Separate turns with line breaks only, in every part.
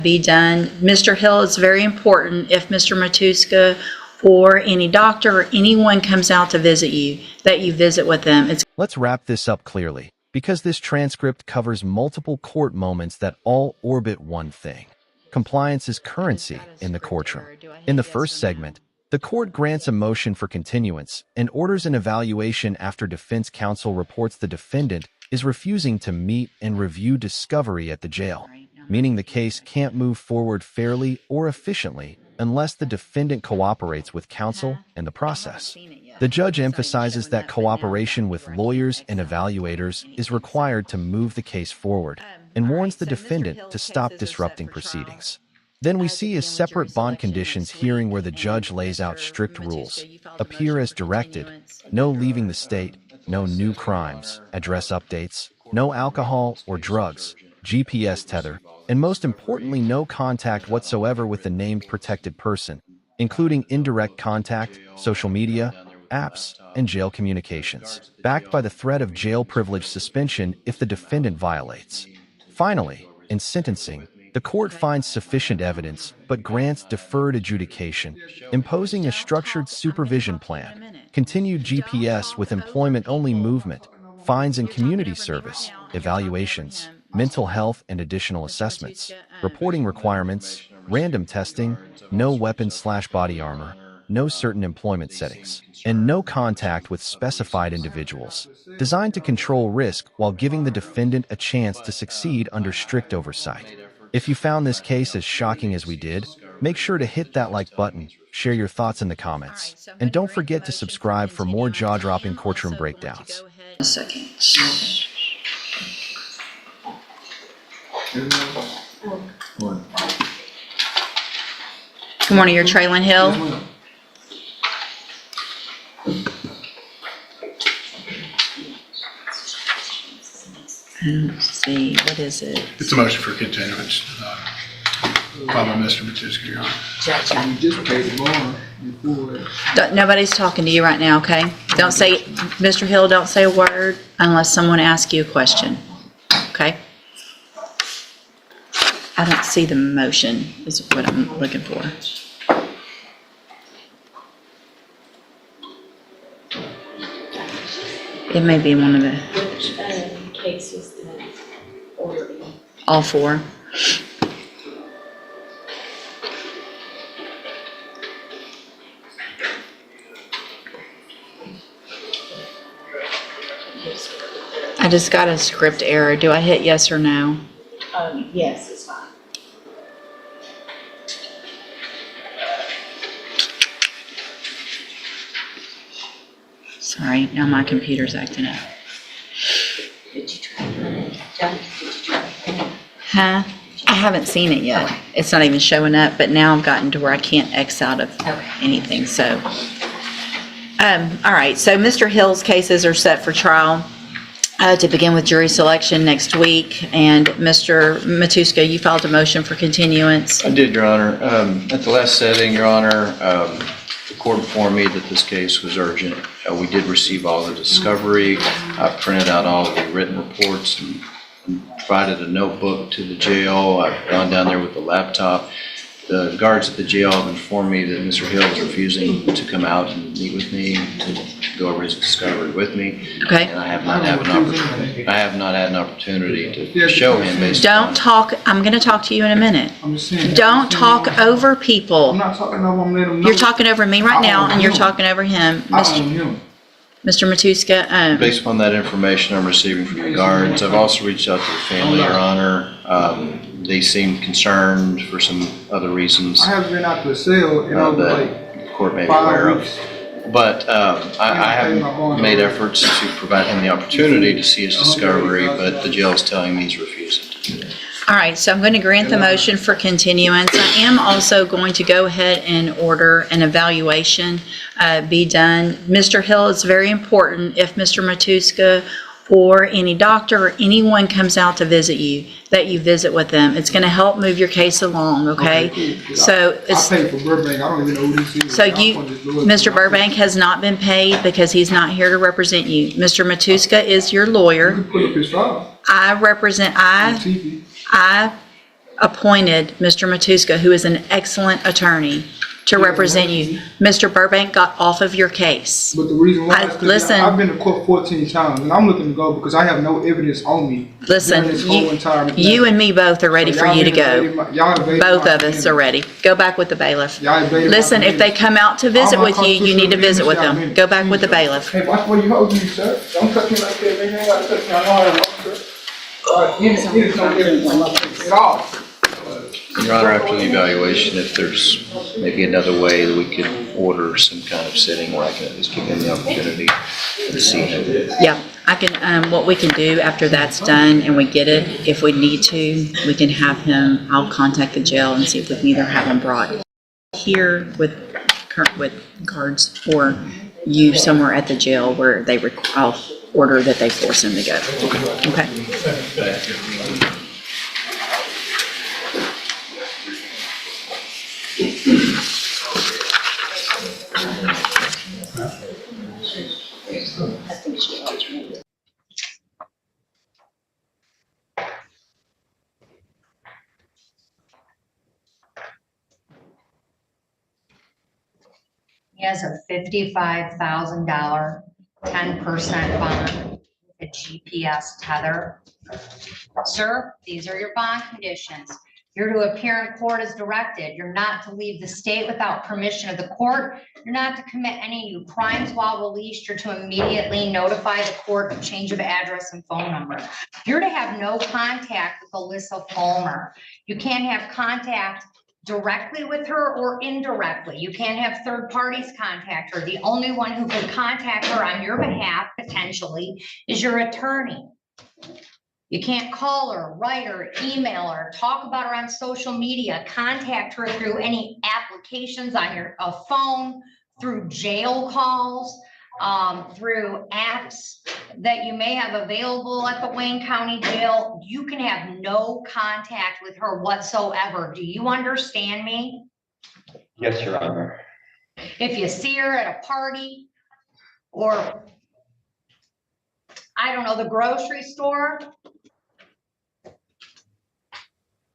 be done. Mr. Hill, it's very important if Mr. Matuska or any doctor or anyone comes out to visit you, that you visit with them.
Let's wrap this up clearly, because this transcript covers multiple court moments that all orbit one thing. Compliance is currency in the courtroom. In the first segment, the court grants a motion for continuance and orders an evaluation after defense counsel reports the defendant is refusing to meet and review discovery at the jail, meaning the case can't move forward fairly or efficiently unless the defendant cooperates with counsel and the process. The judge emphasizes that cooperation with lawyers and evaluators is required to move the case forward and warns the defendant to stop disrupting proceedings. Then we see a separate bond conditions hearing where the judge lays out strict rules. Appear as directed, no leaving the state, no new crimes, address updates, no alcohol or drugs, GPS tether, and most importantly, no contact whatsoever with the named protected person, including indirect contact, social media, apps, and jail communications, backed by the threat of jail privilege suspension if the defendant violates. Finally, in sentencing, the court finds sufficient evidence but grants deferred adjudication, imposing a structured supervision plan, continued GPS with employment-only movement, fines and community service, evaluations, mental health and additional assessments, reporting requirements, random testing, no weapons/body armor, no certain employment settings, and no contact with specified individuals, designed to control risk while giving the defendant a chance to succeed under strict oversight. If you found this case as shocking as we did, make sure to hit that like button, share your thoughts in the comments, and don't forget to subscribe for more jaw-dropping courtroom breakdowns.
A second. Good morning, you're Traylon Hill. Let's see, what is it?
It's a motion for continuance, filed by Mr. Matuska, Your Honor.
You just paid the bond before.
Nobody's talking to you right now, okay? Don't say, Mr. Hill, don't say a word unless someone asks you a question, okay? I don't see the motion, is what I'm looking for. It may be one of the...
Which case was the order?
All four. I just got a script error. Do I hit yes or no?
Yes, it's fine.
Sorry, now my computer's acting up.
Did you try to run it? Did you try to run it?
Huh? I haven't seen it yet. It's not even showing up, but now I've gotten to where I can't X out of anything, so. All right, so Mr. Hill's cases are set for trial to begin with jury selection next week. And Mr. Matuska, you filed a motion for continuance.
I did, Your Honor. At the last setting, Your Honor, the court informed me that this case was urgent. We did receive all the discovery. I printed out all of the written reports and provided a notebook to the jail. I've gone down there with the laptop. The guards at the jail have informed me that Mr. Hill is refusing to come out and meet with me to go over his discovery with me.
Okay.
And I have not had an opportunity to show him based on...
Don't talk, I'm gonna talk to you in a minute.
I'm just saying.
Don't talk over people.
I'm not talking over him, let him know.
You're talking over me right now, and you're talking over him.
I own him.
Mr. Matuska,
Based upon that information I'm receiving from the guards, I've also reached out to the family, Your Honor. They seem concerned for some other reasons
I haven't been out to the cell in over
that
like
the court may be
5
aware of.
weeks.
But I have made efforts to provide him the opportunity to see his discovery, but the jail is telling me he's refusing to do that.
all right, so I'm going to grant the motion for continuance. I am also going to go ahead and order an evaluation be done. Mr. Hill, it's very important if Mr. Matuska or any doctor or anyone comes out to visit you, that you visit with them. It's going to help move your case along, okay?
Cool.
So
I
it's...
paid for Burbank, I don't even know who this is.
So you, Mr. Burbank has not been paid because he's not here to represent you. Mr. Matuska is your
You
lawyer.
can put up his file
I represent,
on TV.
appointed Mr. Matuska, who is an excellent attorney, to represent you. Mr. Burbank got off of your case.
But the reason why is
listen.
because I've been to court 14 times, and I'm looking to go because I have no evidence on me.
Listen,
during this whole entire thing.
you and me both are ready
So
for
y'all
you to
invaded
go.
y'all invaded
Both
my
of us
community.
are ready. Go back with the bailiff.
Y'all invaded my
Listen, if they
community.
come out to visit
All my
with you, you need to visit with them. Go back with the bailiff.
Hey, watch where you hold me, sir. Don't touch me like that, man. You ain't gotta touch me. I know how to walk, sir. All right, it is no evidence at all.
Your Honor, after the evaluation, if there's maybe another way that we could order some kind of sitting where I can at least give him the opportunity to see him.
Yeah, I can, what we can do after that's done and we get it, if we need to, we can have him, I'll contact the jail and see if we can either have him brought here with guards or you somewhere at the jail where I'll order that they force him to go. Okay.
He has a $55,000, 10% bond, a GPS tether. Sir, these are your bond conditions. You're to appear in court as directed. You're not to leave the state without permission of the court. You're not to commit any new crimes while released. You're to immediately notify the court of change of address and phone number. You're to have no contact with Alyssa Fulmer. You can't have contact directly with her or indirectly. You can't have third parties contact her. The only one who can contact her on your behalf potentially is your attorney. You can't call her, write her, email her, talk about her on social media, contact her through any applications on your phone, through jail calls, through apps that you may have available at the Wayne County Jail. You can have no contact with her whatsoever. Do you understand me?
Yes, Your Honor.
If you see her at a party or, I don't know, the grocery store,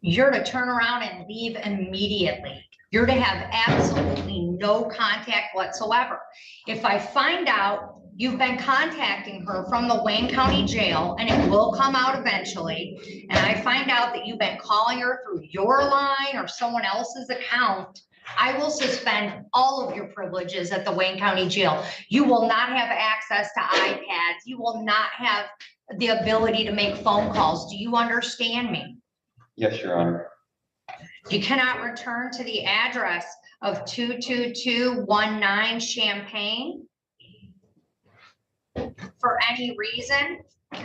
you're to turn around and leave immediately. You're to have absolutely no contact whatsoever. If I find out you've been contacting her from the Wayne County Jail, and it will come out eventually, and I find out that you've been calling her through your line or someone else's account, I will suspend all of your privileges at the Wayne County Jail. You will not have access to iPads. You will not have the ability to make phone calls. Do you understand me?
Yes, Your Honor.
You cannot return to the address of 22219 Champaign for any reason. You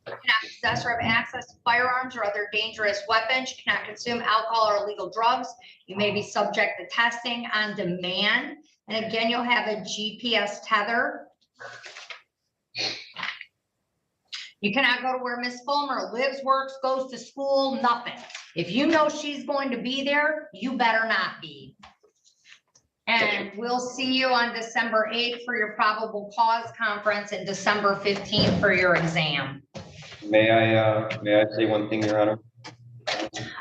cannot possess or have access to firearms or other dangerous weapons. You cannot consume alcohol or illegal drugs. You may be subject to testing on demand. And again, you'll have a GPS tether. You cannot go to where Miss Fulmer lives, works, goes to school, nothing. If you know she's going to be there, you better not be. And we'll see you on December 8th for your probable cause conference and December 15th for your exam.
May I say one thing, Your Honor?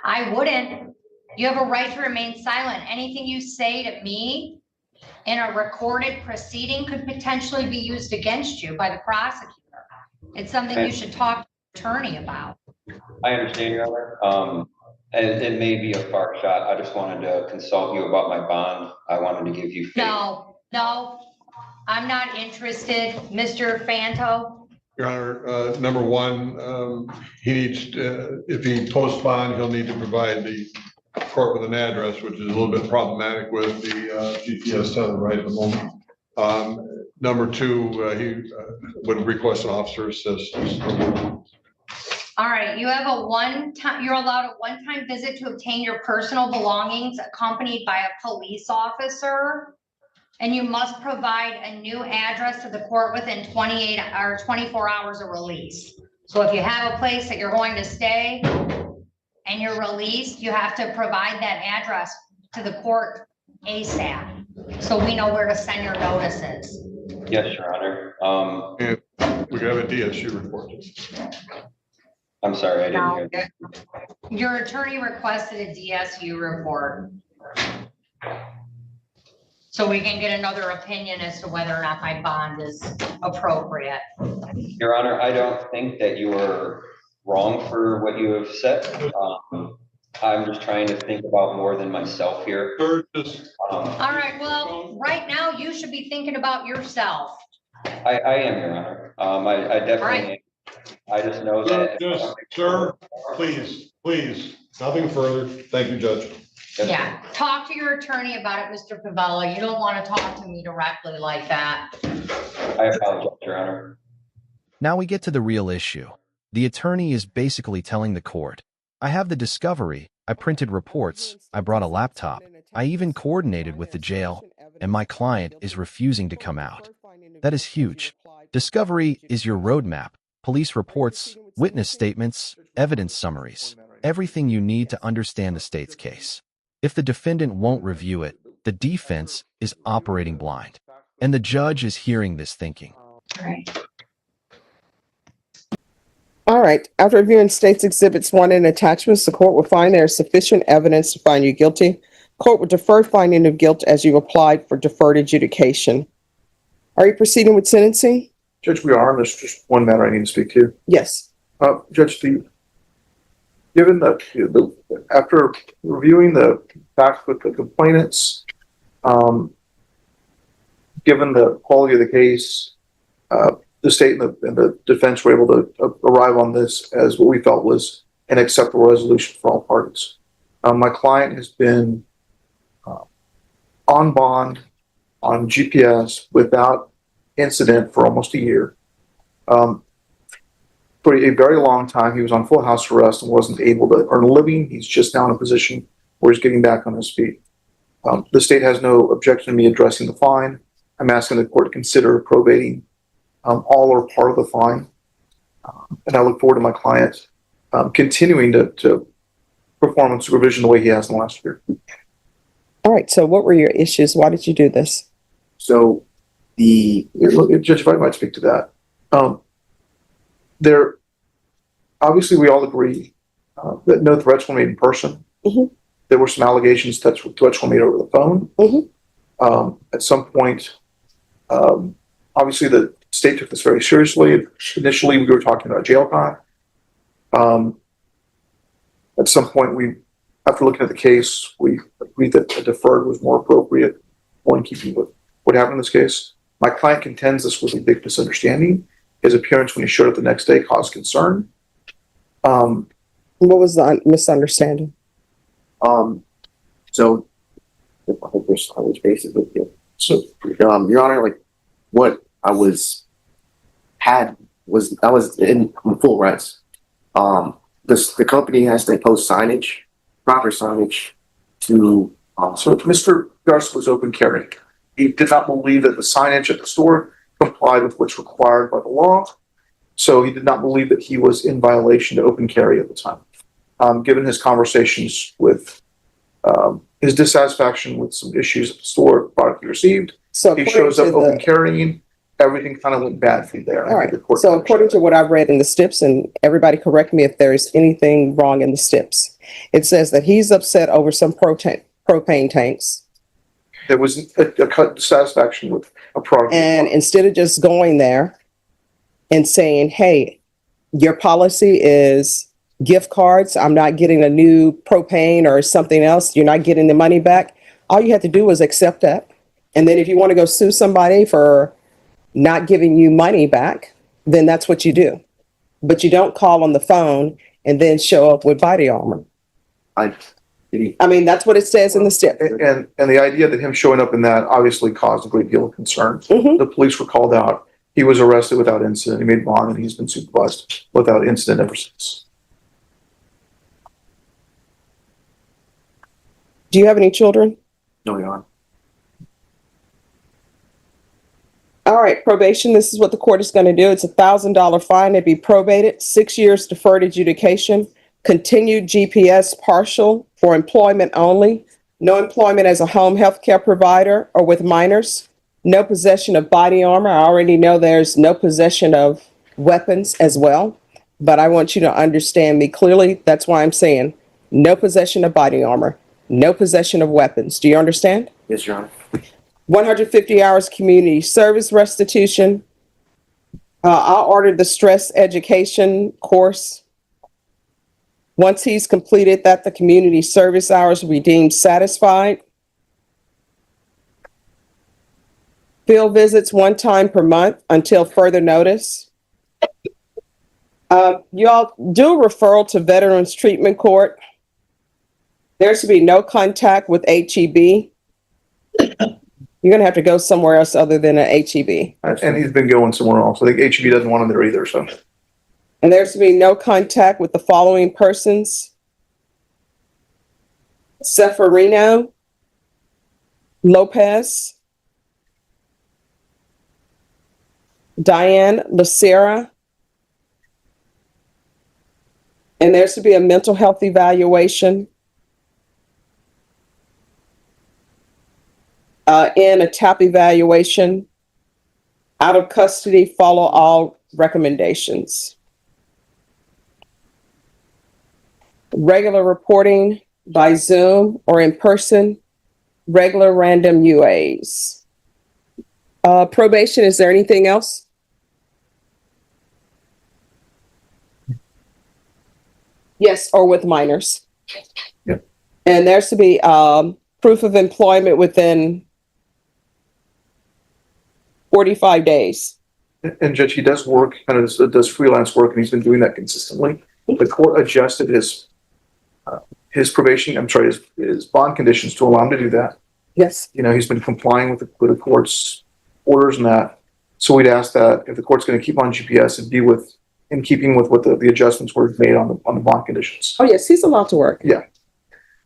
I wouldn't. You have a right to remain silent. Anything you say to me in a recorded proceeding could potentially be used against you by the prosecutor. It's something you should talk to your attorney about.
I understand, Your Honor. And it may be a far shot. I just wanted to consult you about my bond. I wanted to give you faith.
No, I'm not interested, Mr. Fanto.
Your Honor, number one, he needs, if he posts bond, he'll need to provide the court with an address, which is a little bit problematic with the GPS tether right at the moment. Number two, he would request an officer assistance.
All right, you have you're allowed a one-time visit to obtain your personal belongings accompanied by a police officer. And you must provide a new address to the court within 28 or 24 hours of release. So if you have a place that you're going to stay and you're released, you have to provide that address to the court ASAP. So we know where to send your notices.
Yes, Your Honor.
And we could have a DSU report.
I'm sorry, I didn't
No.
hear that.
Your attorney requested a DSU report. So we can get another opinion as to whether or not my bond is appropriate.
Your Honor, I don't think that you are wrong for what you have said. I'm just trying to think about more than myself here.
Sir, just,
All right, well, right now you should be thinking about yourself.
I am, Your Honor. I definitely am. I just know that.
Sir, please, nothing further. Thank you, Judge.
Yeah, talk to your attorney about it, Mr. Pavlla. You don't want to talk to me directly like that.
I apologize, Your Honor.
Now we get to the real issue. The attorney is basically telling the court, I have the discovery, I printed reports, I brought a laptop, I even coordinated with the jail, and my client is refusing to come out. That is huge. Discovery is your roadmap, police reports, witness statements, evidence summaries, everything you need to understand the state's case. If the defendant won't review it, the defense is operating blind. And the judge is hearing this thinking.
All right. After reviewing State's Exhibits 1 and attachments, the court will find there is sufficient evidence to find you guilty. Court will defer finding of guilt as you applied for deferred adjudication. Are you proceeding with sentencing?
Judge, we are. There's just one matter I need to speak to.
Yes.
Judge, given after reviewing the facts with the complainants, given the quality of the case, the state and the defense were able to arrive on this as what we felt was an acceptable resolution for all parties. My client has been on bond, on GPS, without incident for almost a year. For a very long time, he was on full house arrest and wasn't able to earn a living. He's just now in a position where he's getting back on his feet. The state has no objection to me addressing the fine. I'm asking the court to consider probating all or part of the fine. And I look forward to my client continuing to perform on supervision the way he has in the last year.
All right. So what were your issues? Why did you do this?
So Judge, if I might speak to that. Obviously we all agree that no threats were made in person.
Mm-hmm.
There were some allegations that threats were made over the phone.
Mm-hmm.
At some point, obviously the state took this very seriously. Initially, we were talking about jail time. At some point, after looking at the case, we agreed that a deferred was more appropriate, more in keeping with what happened in this case. My client contends this was a big misunderstanding. His appearance when he showed up the next day caused concern.
What was the misunderstanding?
So I was basically, so, Your Honor, like what I was in full rest. The company has to post signage, proper signage to.
So Mr. Garc was open carrying. He did not believe that the signage at the store complied with what's required by the law. So he did not believe that he was in violation to open carry at the time. Given his conversations with his dissatisfaction with some issues at the store, product he received,
So
he shows up open carrying. Everything kind of went bad from there.
All right. So according to what I've read in the STIPs, and everybody correct me if there's anything wrong in the STIPs, it says that he's upset over some propane tanks.
There was a dissatisfaction with a product.
And instead of just going there and saying, hey, your policy is gift cards, I'm not getting a new propane or something else, you're not getting the money back, all you have to do was accept that. And then if you want to go sue somebody for not giving you money back, then that's what you do. But you don't call on the phone and then show up with body armor. I mean, that's what it says in the STIP.
And the idea that him showing up in that obviously caused a great deal of concern.
Mm-hmm.
The police were called out. He was arrested without incident. He made bond and he's been supervised without incident ever since.
Do you have any children?
No, Your Honor.
All right, probation, this is what the court is going to do. It's $1,000 fine to be probated, 6 years deferred adjudication, continued GPS partial for employment only, no employment as a home health care provider or with minors, no possession of body armor. I already know there's no possession of weapons as well. but I want you to understand me clearly. That's why I'm saying no possession of body armor, no possession of weapons. Do you understand?
Yes, Your Honor.
150 hours community service restitution. I'll order the stress education course. Once he's completed that, the community service hours will be deemed satisfied. Field visits 1 time per month until further notice. Y'all do a referral to Veterans Treatment Court. There should be no contact with HEB. You're gonna have to go somewhere else other than a HEB.
And he's been going somewhere else. I think HEB doesn't want him there either, so.
And there's to be no contact with the following persons: Sepharino, Lopez, Diane, Lucera. And there's to be a mental health evaluation and a TAP evaluation. Out of custody, follow all recommendations. Regular reporting by Zoom or in person, regular random UAs. Probation, is there anything else? Yes, or with minors.
Yep.
And there's to be proof of employment within 45 days.
And Judge, he does work, kind of does freelance work, and he's been doing that consistently. The court adjusted his probation, his bond conditions to allow him to do that.
Yes.
You know, he's been complying with the court's orders and that. So we'd ask that if the court's going to keep on GPS, it'd be in keeping with what the adjustments were made on the bond conditions.
Oh, yes, he's allowed to work.
Yeah.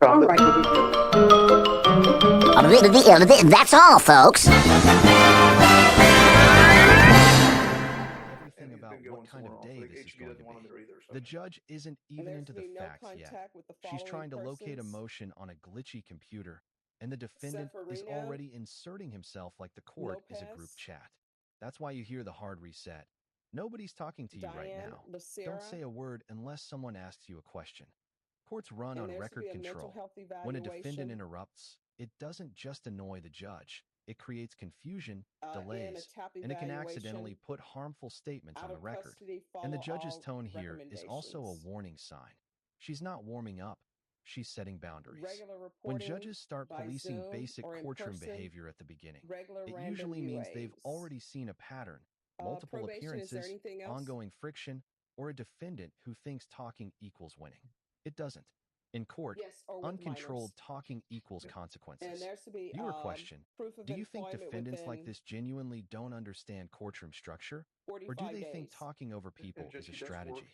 All right.
That's all, folks.
Everything about what kind of day this is going to be. The judge isn't even into the facts yet. She's trying to locate a motion on a glitchy computer, and the defendant is already inserting himself like the court is a group chat. That's why you hear the hard reset. Nobody's talking to you right now. Don't say a word unless someone asks you a question. Courts run on record control. When a defendant interrupts, it doesn't just annoy the judge. It creates confusion, delays, and it can accidentally put harmful statements on the record. And the judge's tone here is also a warning sign. She's not warming up, she's setting boundaries. When judges start policing basic courtroom behavior at the beginning, it usually means they've already seen a pattern, multiple appearances, ongoing friction, or a defendant who thinks talking equals winning. It doesn't. In court, uncontrolled talking equals consequences. Viewer question: do you think defendants like this genuinely don't understand courtroom structure? Or do they think talking over people is a strategy?